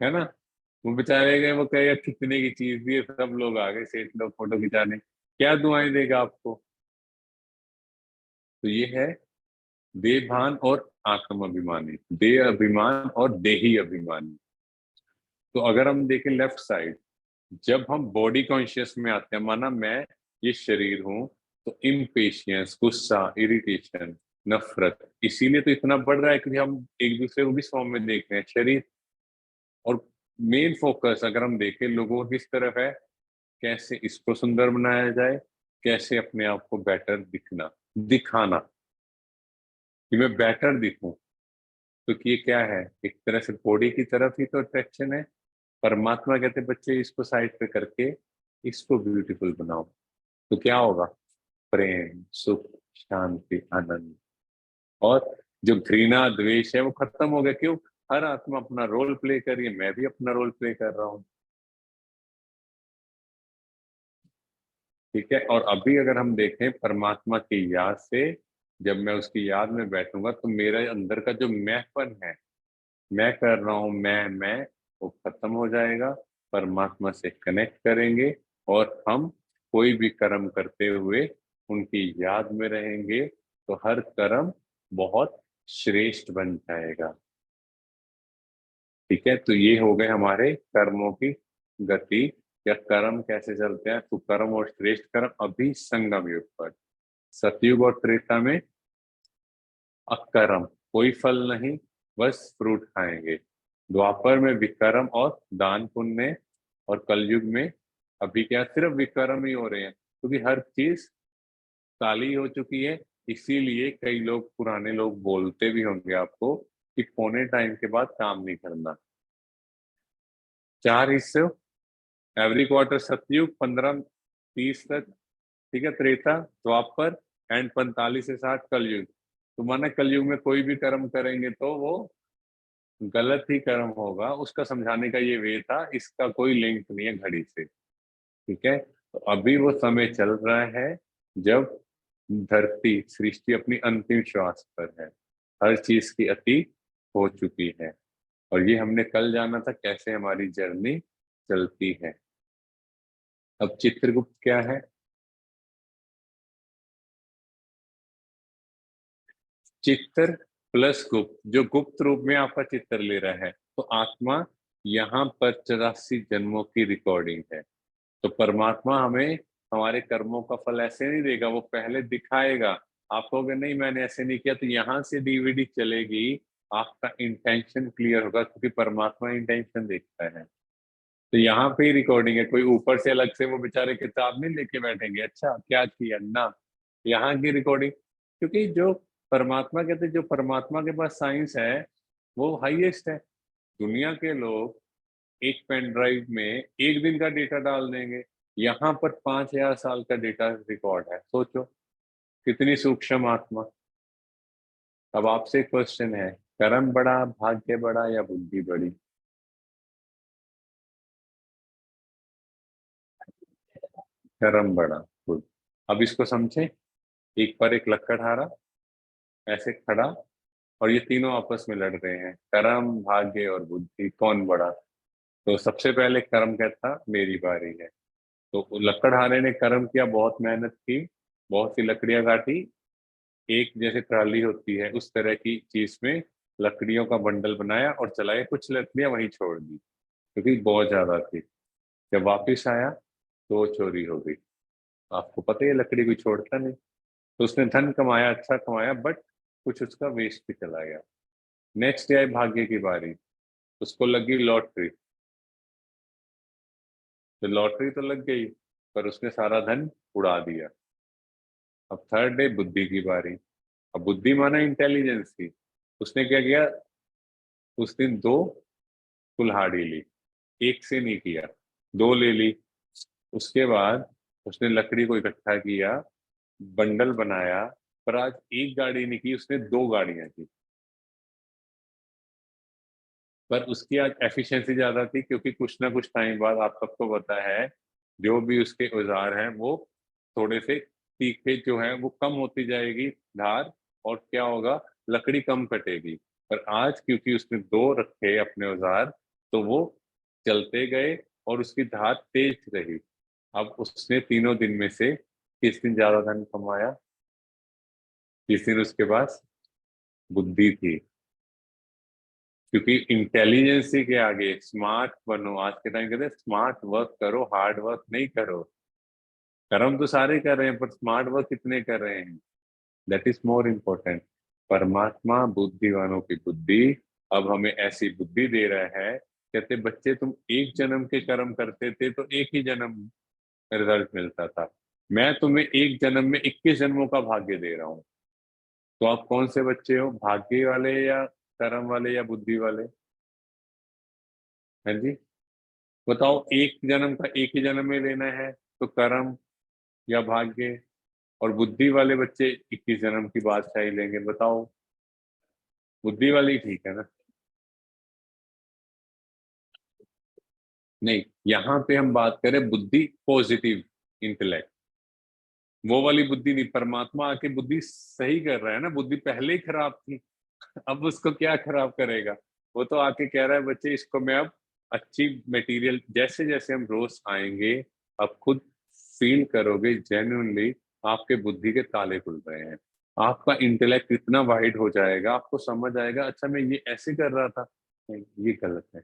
है ना? वो बेचारे गए, वो कहेगा कितने की चीज दी है, सब लोग आ गए, सेठ लोग फोटो खिंचाने, क्या दुआएं देगा आपको? तो ये है देभान और आत्म अभिमानी, देह अभिमान और देही अभिमानी। तो अगर हम देखें लेफ्ट साइड, जब हम बॉडी कॉन्शियस में आते हैं, माना मैं ये शरीर हूं, तो इम्पेशियंस, गुस्सा, इरिटेशन, नफरत, इसीलिए तो इतना बढ़ रहा है क्योंकि हम एक दूसरे को किस फॉर्म में देख रहे हैं, शरीर। और मेन फोकस अगर हम देखें लोगों को किस तरफ है, कैसे इसको सुंदर बनाया जाए, कैसे अपने आप को बेटर दिखना, दिखाना, कि मैं बेटर दिखूं। तो ये क्या है, एक तरह से बॉडी की तरफ ही तो अट्रैक्शन है। परमात्मा कहते बच्चे इसको साइड पे करके इसको ब्यूटीफुल बनाओ, तो क्या होगा, प्रेम, सुख, शांति, आनंद। और जो घृणा द्वेष है वो खत्म हो गया। क्यों? हर आत्मा अपना रोल प्ले कर रही है, मैं भी अपना रोल प्ले कर रहा हूँ। ठीक है। और अभी अगर हम देखें परमात्मा की याद से, जब मैं उसकी याद में बैठूंगा तो मेरे अंदर का जो मैंपन है, मैं कर रहा हूँ, मैं, वो खत्म हो जाएगा। परमात्मा से कनेक्ट करेंगे और हम कोई भी कर्म करते हुए उनकी याद में रहेंगे, तो हर कर्म बहुत श्रेष्ठ बन जाएगा। ठीक है। तो ये हो गए हमारे कर्मों की गति, या कर्म कैसे चलते हैं। तो कर्म और श्रेष्ठ कर्म अभी संगम युग पर, सतयुग और त्रेता में अकर्म, कोई फल नहीं, बस फ्रूट खाएंगे। द्वापर में विकर्म और दान पुण्य, और कलयुग में अभी क्या सिर्फ विकर्म ही हो रहे हैं, क्योंकि हर चीज काली हो चुकी है। इसीलिए कई लोग, पुराने लोग बोलते भी होंगे आपको कि पौने टाइम के बाद काम नहीं करना। चार हिस्से, एवरी क्वार्टर सतयुग, 15-30 तक, ठीक है, त्रेता, द्वापर, एंड 45 से 60 कलयुग। तो माना कलयुग में कोई भी कर्म करेंगे तो वो गलत ही कर्म होगा। उसका समझाने का ये वे था, इसका कोई लिंक नहीं है घड़ी से। ठीक है। तो अभी वो समय चल रहा है जब धरती, सृष्टि अपनी अंतिम श्वास पर है, हर चीज की अति हो चुकी है। और ये हमने कल जाना था कैसे हमारी जर्नी चलती है। अब चित्रगुप्त क्या है? चित्र प्लस गुप्त, जो गुप्त रूप में आपका चित्र ले रहा है। तो आत्मा यहाँ पर 84 जन्मों की रिकॉर्डिंग है। तो परमात्मा हमें हमारे कर्मों का फल ऐसे नहीं देगा, वो पहले दिखाएगा। आप कहोगे नहीं मैंने ऐसे नहीं किया, तो यहाँ से डीवीडी चलेगी, आपका इंटेंशन क्लियर होगा, क्योंकि परमात्मा इंटेंशन देखता है। तो यहाँ पे ही रिकॉर्डिंग है, कोई ऊपर से अलग से वो बेचारे किताब नहीं लेके बैठेंगे, अच्छा क्या किया ना। यहाँ की रिकॉर्डिंग, क्योंकि जो परमात्मा कहते हैं, जो परमात्मा के पास साइंस है वो हाईएस्ट है। दुनिया के लोग एक पेन ड्राइव में एक दिन का डेटा डाल देंगे, यहाँ पर 5000 साल का डेटा रिकॉर्ड है। सोचो कितनी सूक्ष्म आत्मा। अब आपसे क्वेश्चन है, कर्म बड़ा, भाग्य बड़ा, या बुद्धि बड़ी? कर्म बड़ा, गुड। अब इसको समझे, एक पर एक लकड़हारा ऐसे खड़ा, और ये तीनों आपस में लड़ रहे हैं, कर्म, भाग्य और बुद्धि, कौन बड़ा? तो सबसे पहले कर्म कहता मेरी बारी है। तो लकड़हारे ने कर्म किया, बहुत मेहनत की, बहुत सी लकड़ियां काटी, एक जैसे ट्राली होती है उस तरह की चीज में लकड़ियों का बंडल बनाया और चलाया, कुछ लकड़ियां वहीं छोड़ दी क्योंकि बहुत ज्यादा थी। जब वापिस आया तो चोरी हो गई। आपको पता है लकड़ी कोई छोड़ता नहीं। तो उसने धन कमाया, अच्छा कमाया, बट कुछ उसका वेस्ट भी चला गया। नेक्स्ट डे आई भाग्य की बारी, उसको लगी लॉटरी। तो लॉटरी तो लग गई, पर उसने सारा धन उड़ा दिया। अब थर्ड डे बुद्धि की बारी। अब बुद्धि माना इंटेलिजेंस थी। उसने क्या किया, उस दिन दो कुल्हाड़ी ली, एक से नहीं किया, दो ले ली। उसके बाद उसने लकड़ी को इकट्ठा किया, बंडल बनाया, पर आज एक गाड़ी नहीं की, उसने दो गाड़ियां की। पर उसकी आज एफिशिएंसी ज्यादा थी, क्योंकि कुछ ना कुछ टाइम बाद, आप सबको पता है, जो भी उसके औजार हैं वो थोड़े से तीखे जो हैं वो कम होती जाएगी धार, और क्या होगा, लकड़ी कम कटेगी। पर आज क्योंकि उसने 2 रखे अपने औजार, तो वो चलते गए और उसकी धार तेज रही। अब उसने तीनों दिन में से किस दिन ज्यादा धन कमाया? जिस दिन उसके पास बुद्धि थी। क्योंकि इंटेलिजेंसी के आगे स्मार्ट बनो, आज के टाइम कहते हैं स्मार्ट वर्क करो, हार्ड वर्क नहीं करो। कर्म तो सारे कर रहे हैं पर स्मार्ट वर्क कितने कर रहे हैं? That is more important. परमात्मा बुद्धिवानों की बुद्धि अब हमें ऐसी बुद्धि दे रहा है। कहते बच्चे तुम एक जन्म के कर्म करते थे तो एक ही जन्म रिजल्ट मिलता था। मैं तुम्हें एक जन्म में 21 जन्मों का भाग्य दे रहा हूँ। तो आप कौन से बच्चे हो, भाग्य वाले या कर्म वाले या बुद्धि वाले? हाँ जी, बताओ। एक जन्म का एक ही जन्म में लेना है तो कर्म या भाग्य, और बुद्धि वाले बच्चे 21 जन्म की बादशाही लेंगे। बताओ, बुद्धि वाली ठीक है ना? नहीं, यहाँ पे हम बात करें बुद्धि पॉजिटिव इंटेलेक्ट, वो वाली बुद्धि नहीं। परमात्मा आके बुद्धि सही कर रहा है ना, बुद्धि पहले ही खराब थी। अब उसको क्या खराब करेगा? वो तो आके कह रहा है बच्चे इसको मैं अब अच्छी मटेरियल, जैसे जैसे हम रोज आएंगे अब खुद फील करोगे जेन्युइनली आपके बुद्धि के ताले खुल रहे हैं। आपका इंटेलेक्ट इतना वाइड हो जाएगा, आपको समझ आएगा अच्छा मैं ये ऐसे कर रहा था, नहीं ये गलत है,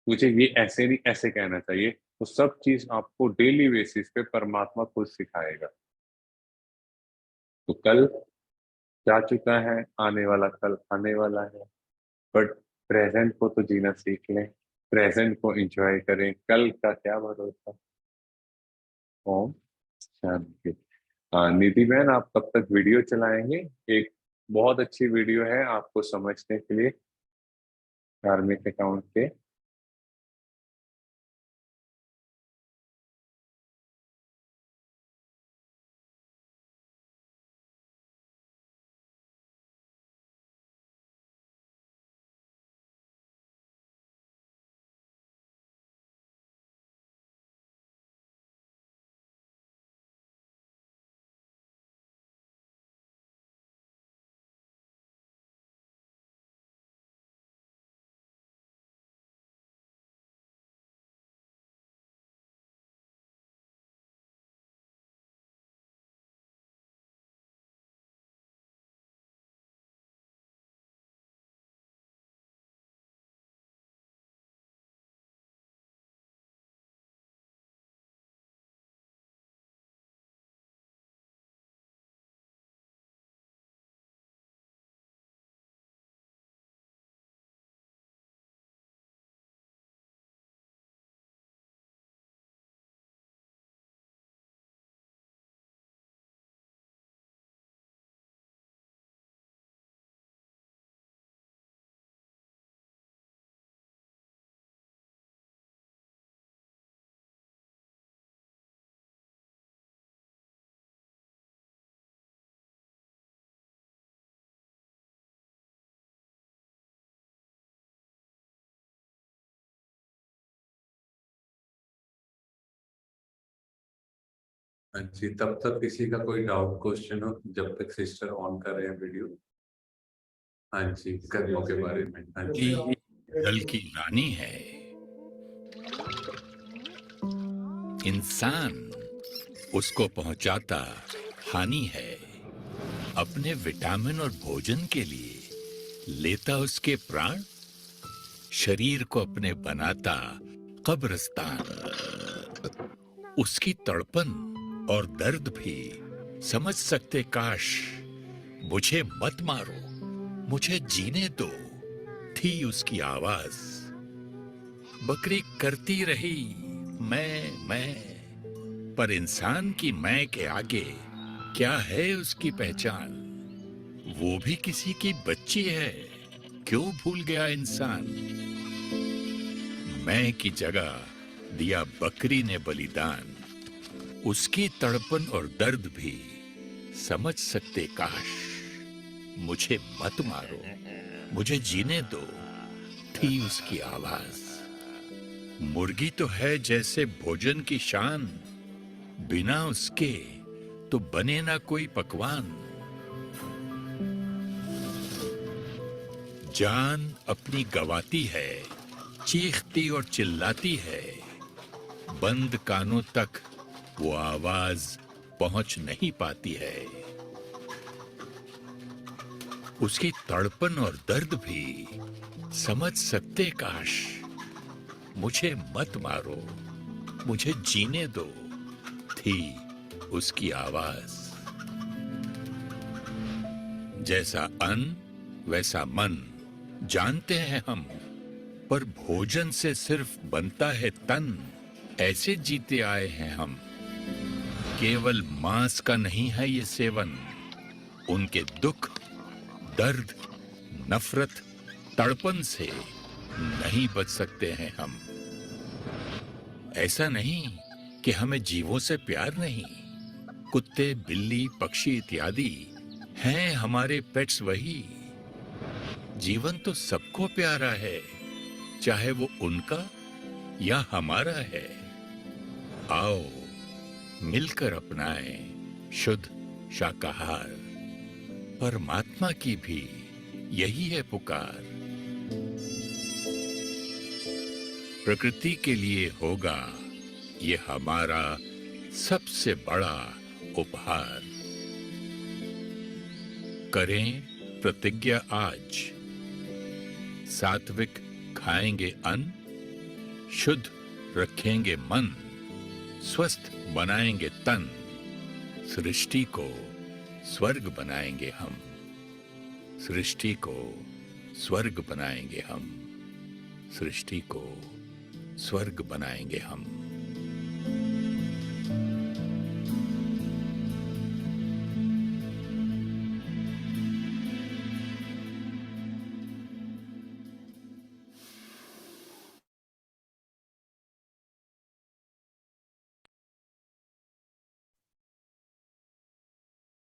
मुझे ये ऐसे नहीं ऐसे कहना चाहिए। तो सब चीज आपको डेली बेसिस पे परमात्मा खुद सिखाएगा। तो कल जा चुका है, आने वाला कल आने वाला है। बट प्रेजेंट को तो जीना सीख लें, प्रेजेंट को एंजॉय करें, कल का क्या भरोसा। ओम शांति। हाँ निधि बहन, आप कब तक वीडियो चलाएंगे? एक बहुत अच्छी वीडियो है आपको समझने के लिए, धार्मिक अकाउंट के। हाँ जी, तब तक किसी का कोई डाउट क्वेश्चन हो जब तक सिस्टर ऑन कर रहे हैं वीडियो। हाँ जी, कर्मों के बारे में। हाँ कि जी। जल की रानी है, इंसान उसको पहुंचाता हानि है। अपने विटामिन और भोजन के लिए लेता उसके प्राण, शरीर को अपने बनाता कब्रिस्तान। उसकी तड़पन और दर्द भी समझ सकते काश। मुझे मत मारो, मुझे जीने दो, थी उसकी आवाज। बकरी करती रही मैं, पर इंसान की मैं के आगे क्या है उसकी पहचान? वो भी किसी की बच्ची है, क्यों भूल गया इंसान? मैं की जगह दिया बकरी ने बलिदान। उसकी तड़पन और दर्द भी समझ सकते काश। मुझे मत मारो, मुझे जीने दो, थी उसकी आवाज। मुर्गी तो है जैसे भोजन की शान, बिना उसके तो बने ना कोई पकवान। जान अपनी गवाती है, चीखती और चिल्लाती है, बंद कानों तक वो आवाज पहुंच नहीं पाती है। उसकी तड़पन और दर्द भी समझ सकते काश। मुझे मत मारो, मुझे जीने दो, थी उसकी आवाज। जैसा अन्न वैसा मन, जानते हैं हम, पर भोजन से सिर्फ बनता है तन। ऐसे जीते आए हैं हम, केवल मांस का नहीं है ये सेवन। उनके दुख, दर्द, नफरत, तड़पन से नहीं बच सकते हैं हम। ऐसा नहीं कि हमें जीवों से प्यार नहीं। कुत्ते, बिल्ली, पक्षी इत्यादि हैं हमारे पेट्स वही। जीवन तो सबको प्यारा है, चाहे वो उनका या हमारा है। आओ मिलकर अपनाएं शुद्ध शाकाहार। परमात्मा की भी यही है पुकार। प्रकृति के लिए होगा ये हमारा सबसे बड़ा उपहार। करें प्रतिज्ञा आज, सात्विक खाएंगे अन्न, शुद्ध रखेंगे मन, स्वस्थ बनाएंगे तन। सृष्टि को स्वर्ग बनाएंगे हम, सृष्टि को स्वर्ग बनाएंगे हम, सृष्टि को स्वर्ग बनाएंगे हम।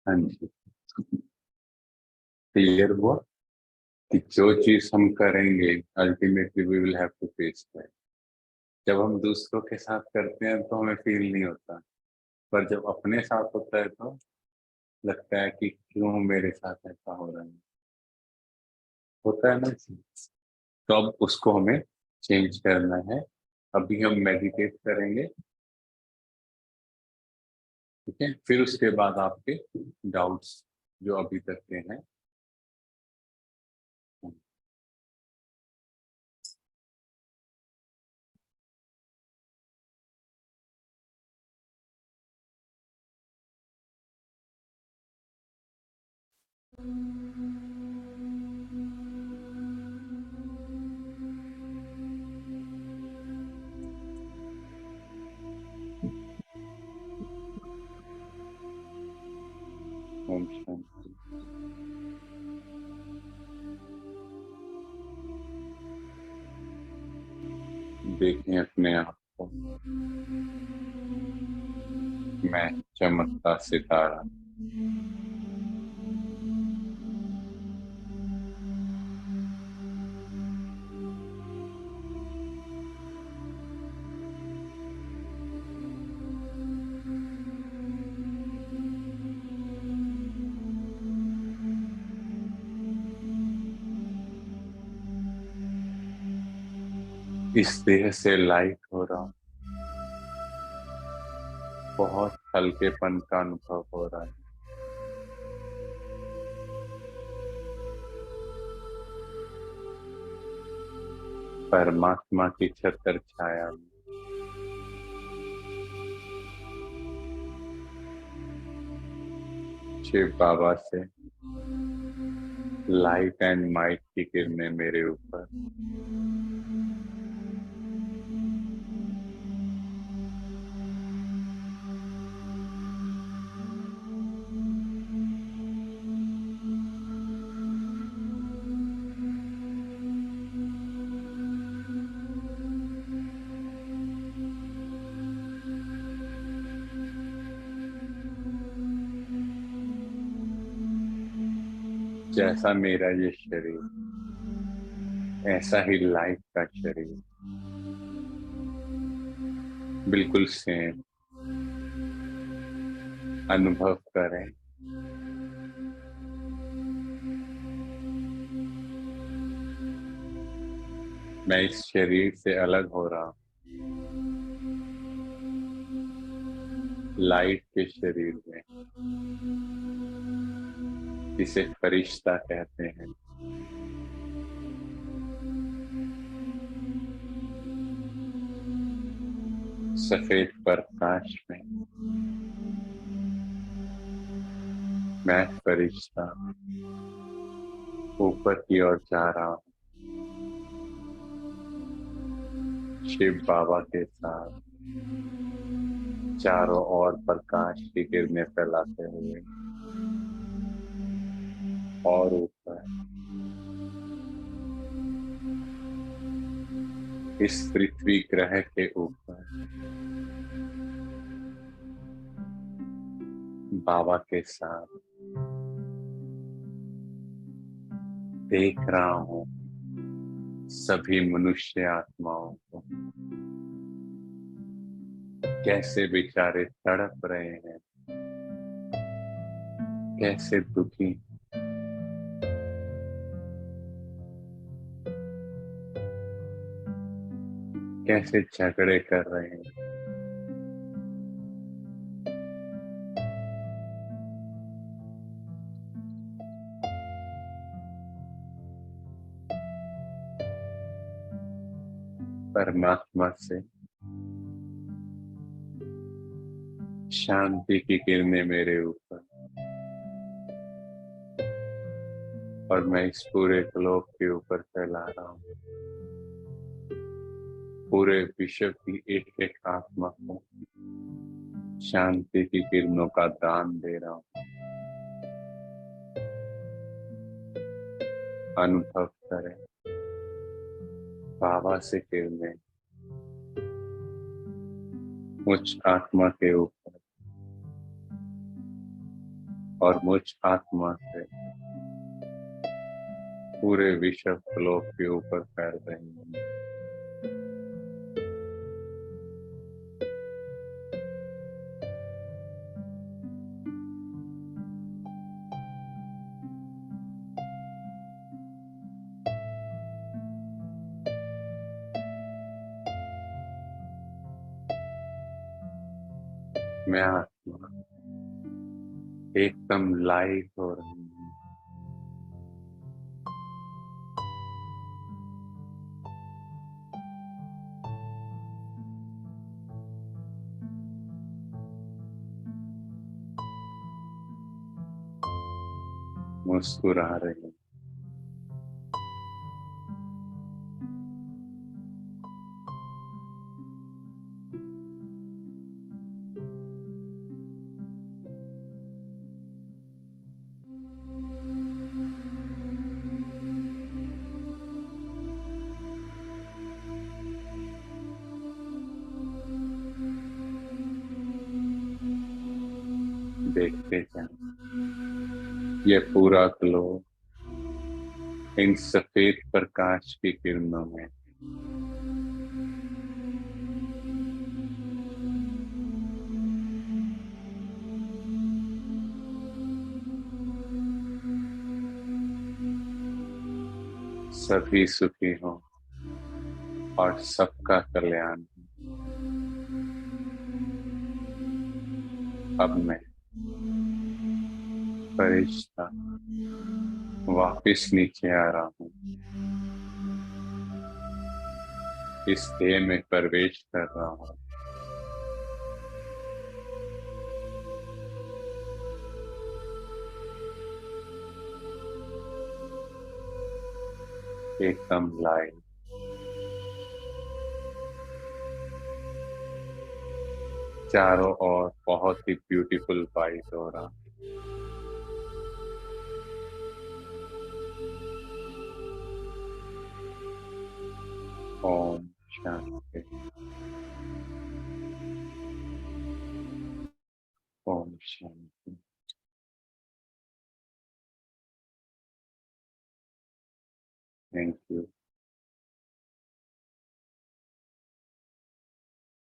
हाँ जी, क्लियर हुआ कि जो चीज हम करेंगे ultimately we will have to face that. जब हम दूसरों के साथ करते हैं तो हमें फील नहीं होता, पर जब अपने साथ होता है तो लगता है कि क्यों मेरे साथ ऐसा हो रहा है। होता है ना। तो अब उसको हमें चेंज करना है। अभी हम मेडिटेट करेंगे, ठीक है। फिर उसके बाद आपके डाउट्स जो अभी तक के हैं, ओम शांति। देखें अपने आप को, मैं चमकता सितारा। इस देह से लाइट हो रहा हूं, बहुत हल्केपन का अनुभव हो रहा है। परमात्मा की छत्र छाया में शिव बाबा से लाइट एंड माइट की किरणें मेरे ऊपर। जैसा मेरा ये शरीर, ऐसा ही लाइट का शरीर, बिल्कुल सेम अनुभव करें। मैं इस शरीर से अलग हो रहा हूँ, लाइट के शरीर में, जिसे फरिश्ता कहते हैं। सफेद प्रकाश में मैं फरिश्ता ऊपर की ओर जा रहा हूँ, शिव बाबा के साथ चारों ओर प्रकाश की किरणें फैलाते हुए और ऊपर इस पृथ्वी ग्रह के ऊपर बाबा के साथ देख रहा हूँ सभी मनुष्य आत्माओं को, कैसे बेचारे तड़प रहे हैं, कैसे दुखी, कैसे झगड़े कर रहे हैं। परमात्मा से शांति की किरणें मेरे ऊपर, और मैं इस पूरे ग्लोब के ऊपर फैला रहा हूँ, पूरे विश्व की एक एक आत्मा को शांति की किरणों का दान दे रहा हूँ। अनुभव करें बाबा से किरणें मुझ आत्मा के ऊपर और मुझ आत्मा से पूरे विश्व ग्लोब के ऊपर फैल रही हैं। मैं आत्मा एकदम लाइट हो रही हूँ। मुस्कुरा रही हूँ। देखते जाएं ये पूरा ग्लोब इन सफेद प्रकाश की किरणों में सभी सुखी हों और सबका कल्याण हो। अब मैं फरिश्ता वापिस नीचे आ रहा हूँ, इस देह में प्रवेश कर रहा हूँ। एकदम लाइट, चारों ओर बहुत ही ब्यूटीफुल वाइट हो रहा। ओम शांति। ओम शांति। Thank you.